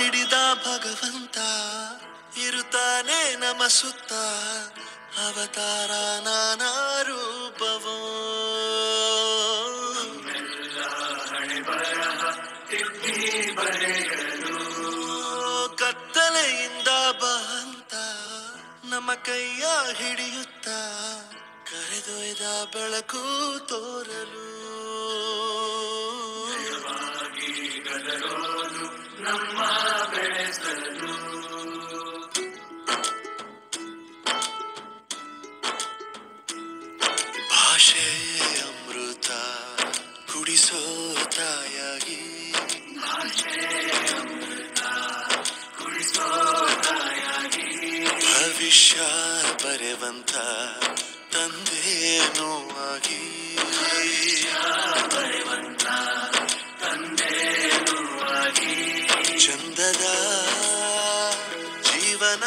ಹಿಡಿದ ಭಗವಂತ ಇರುತ್ತಾನೆ ನಮ ಸುತ್ತ ಅವತಾರ ನಾನಾ ರೂಪವೋ ಕತ್ತಲೆಯಿಂದ ಬಂತ ನಮ್ಮ ಕೈಯ ಹಿಡಿಯುತ್ತ ಕರೆದೊಯ್ದ ಬೆಳಕು ತೋರಲು ನಮ್ಮ ಬೆಳೆಸಲು ಭಾಷೆ ಅಮೃತ ಕುಡಿಸೋ ತಾಯಾಗಿ ಭವಿಷ್ಯ ಬರೆವಂತ ತಂದೇನೂ ಆಗಿ ಚಂದದ ಜೀವನ